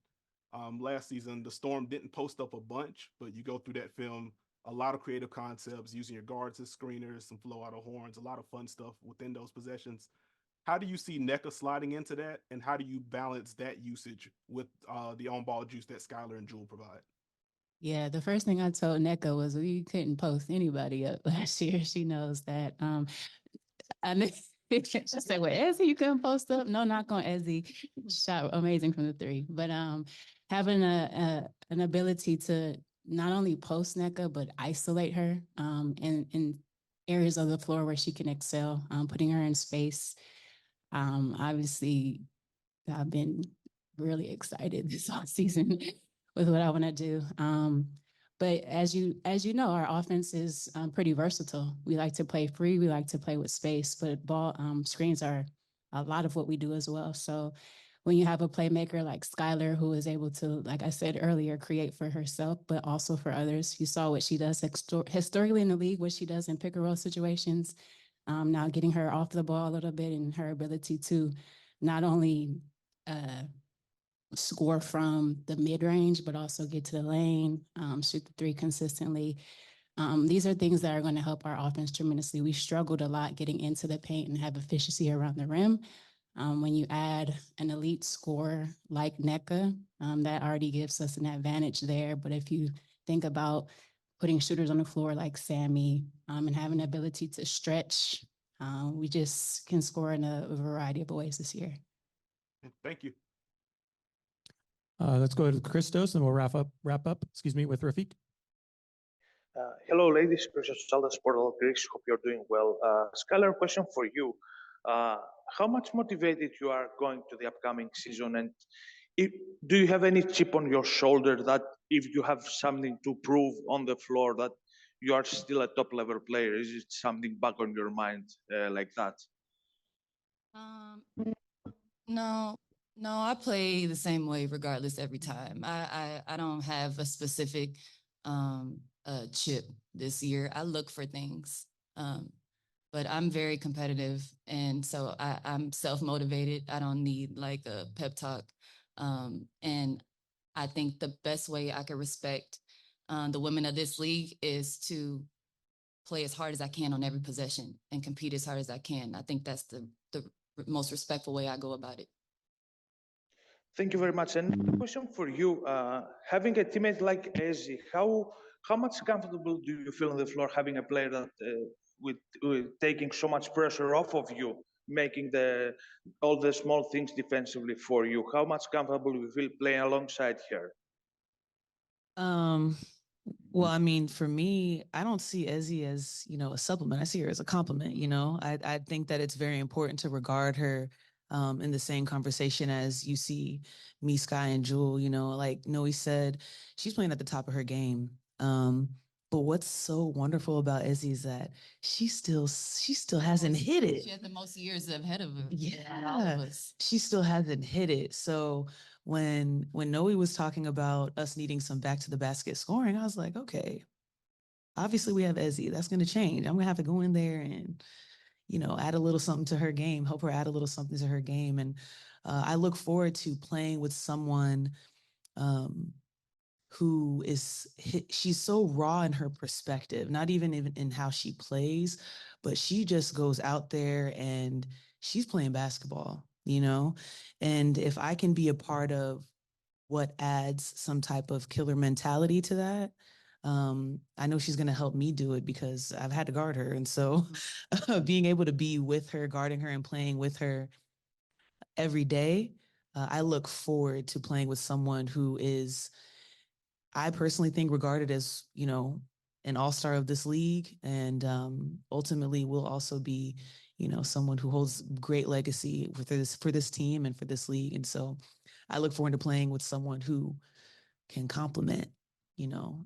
Speaker 18: Last season, the Storm didn't post up a bunch, but you go through that film, a lot of creative concepts, using your guards as screeners, some flow out of horns, a lot of fun stuff within those possessions. How do you see Nneka sliding into that, and how do you balance that usage with the on-ball juice that Skylar and Jewel provide?
Speaker 14: Yeah, the first thing I told Nneka was we couldn't post anybody up last year. She knows that. She said, well, Ezzy, you couldn't post up? No, not going Ezzy. Shot amazing from the 3. But having an ability to not only post Nneka, but isolate her in areas of the floor where she can excel, putting her in space. Obviously, I've been really excited this offseason with what I want to do. But as you know, our offense is pretty versatile. We like to play free. We like to play with space, but ball screens are a lot of what we do as well. So when you have a playmaker like Skylar, who is able to, like I said earlier, create for herself, but also for others. You saw what she does historically in the league, what she does in pick and roll situations. Now getting her off the ball a little bit and her ability to not only score from the mid-range, but also get to the lane, shoot the three consistently. These are things that are going to help our offense tremendously. We struggled a lot getting into the paint and have efficiency around the rim. When you add an elite scorer like Nneka, that already gives us an advantage there. But if you think about putting shooters on the floor like Sammy and having the ability to stretch, we just can score in a variety of ways this year.
Speaker 18: Thank you.
Speaker 1: Let's go to Christos and we'll wrap up, with Rafiq.
Speaker 19: Hello, ladies. Christos Saldas, Portal Greeks. Hope you're doing well. Skylar, question for you. How much motivated you are going to the upcoming season, and do you have any chip on your shoulder that if you have something to prove on the floor that you are still a top level player? Is it something back on your mind like that?
Speaker 6: No, I play the same way regardless every time. I don't have a specific chip this year. I look for things. But I'm very competitive, and so I'm self-motivated. I don't need like a pep talk. And I think the best way I can respect the women of this league is to play as hard as I can on every possession and compete as hard as I can. I think that's the most respectful way I go about it.
Speaker 19: Thank you very much. And question for you, having a teammate like Ezzy, how much comfortable do you feel on the floor having a player that with taking so much pressure off of you, making all the small things defensively for you? How much comfortable do you feel playing alongside her?
Speaker 5: Well, I mean, for me, I don't see Ezzy as, a supplement. I see her as a compliment, I think that it's very important to regard her in the same conversation as you see me, Sky, and Jewel, like Noe said, she's playing at the top of her game. But what's so wonderful about Ezzy is that she still hasn't hit it.
Speaker 6: She had the most years ahead of her.
Speaker 5: Yeah,
Speaker 6: All of us.
Speaker 5: she still hasn't hit it. So when Noe was talking about us needing some back to the basket scoring, I was like, okay, obviously we have Ezzy. That's going to change. I'm going to have to go in there and, add a little something to her game, help her add a little something to her game. And I look forward to playing with someone who she's so raw in her perspective, not even in how she plays, but she just goes out there and she's playing basketball, and if I can be a part of what adds some type of killer mentality to that, I know she's going to help me do it because I've had to guard her. And so being able to be with her, guarding her and playing with her every day, I look forward to playing with someone who is, I personally think, regarded as, an all-star of this league, and ultimately will also be, someone who holds great legacy for this team and for this league. And so I look forward to playing with someone who can complement,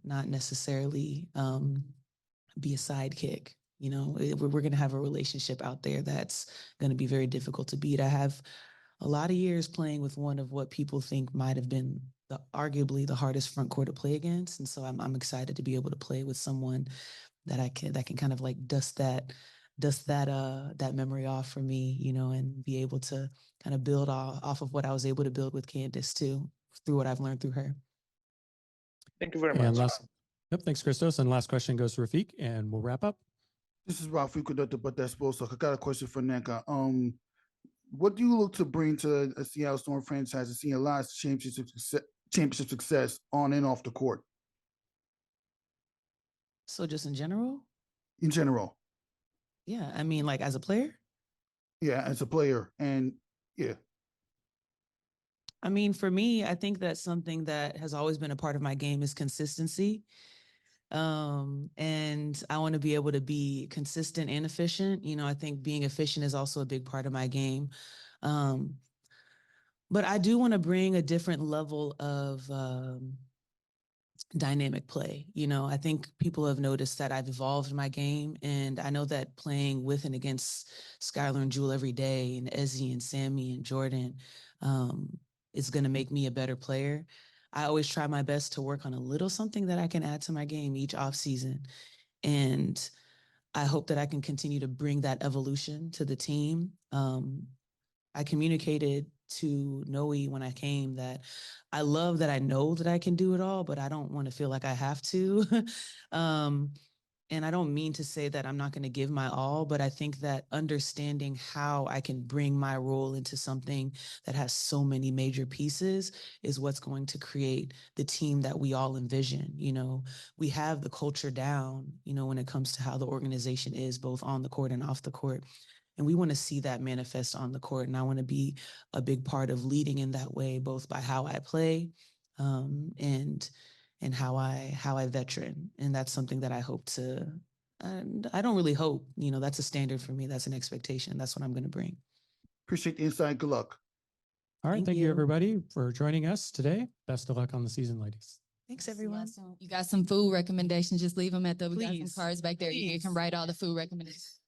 Speaker 5: not necessarily be a sidekick. We're going to have a relationship out there that's going to be very difficult to beat. I have a lot of years playing with one of what people think might have been arguably the hardest front court to play against. And so I'm excited to be able to play with someone that can kind of like dust that memory off for me, and be able to kind of build off of what I was able to build with Candace too, through what I've learned through her.
Speaker 19: Thank you very much.
Speaker 1: Thanks, Christos. And last question goes to Rafiq, and we'll wrap up.
Speaker 20: This is Rafiq, conductor, but that's supposed. I got a question for Nneka. What do you look to bring to a Seattle Storm franchise to see a lot of championship success on and off the court?
Speaker 5: So just in general?
Speaker 20: In general.
Speaker 5: Yeah, I mean, like as a player?
Speaker 20: Yeah, as a player. And yeah.
Speaker 5: I mean, for me, I think that something that has always been a part of my game is consistency. And I want to be able to be consistent and efficient. I think being efficient is also a big part of my game. But I do want to bring a different level of dynamic play. You know, I think people have noticed that I've evolved my game, and I know that playing with and against Skylar and Jewel every day, and Ezzy and Sammy and Jordan, is going to make me a better player. I always try my best to work on a little something that I can add to my game each off season. And I hope that I can continue to bring that evolution to the team. I communicated to Noe when I came that I love that I know that I can do it all, but I don't want to feel like I have to. And I don't mean to say that I'm not going to give my all, but I think that understanding how I can bring my role into something that has so many major pieces is what's going to create the team that we all envision. You know, we have the culture down, you know, when it comes to how the organization is both on the court and off the court. And we want to see that manifest on the court. And I want to be a big part of leading in that way, both by how I play, and how I veteran. And that's something that I hope to, and I don't really hope, you know, that's a standard for me. That's an expectation. That's what I'm going to bring.
Speaker 20: Appreciate the insight. Good luck.
Speaker 1: All right.
Speaker 5: Thank
Speaker 1: Thank you,
Speaker 5: you.
Speaker 1: everybody, for joining us today. Best of luck on the season, ladies.
Speaker 5: Thanks, everyone.
Speaker 6: You got some food recommendations, just leave them at we got
Speaker 5: Please.
Speaker 6: some cards back there. You
Speaker 5: Please.
Speaker 6: can write all the food recommendations.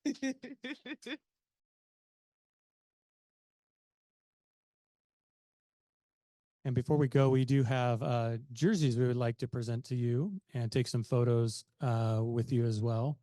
Speaker 1: And before we go, we do have jerseys we would like to present to you and take some photos with you as well.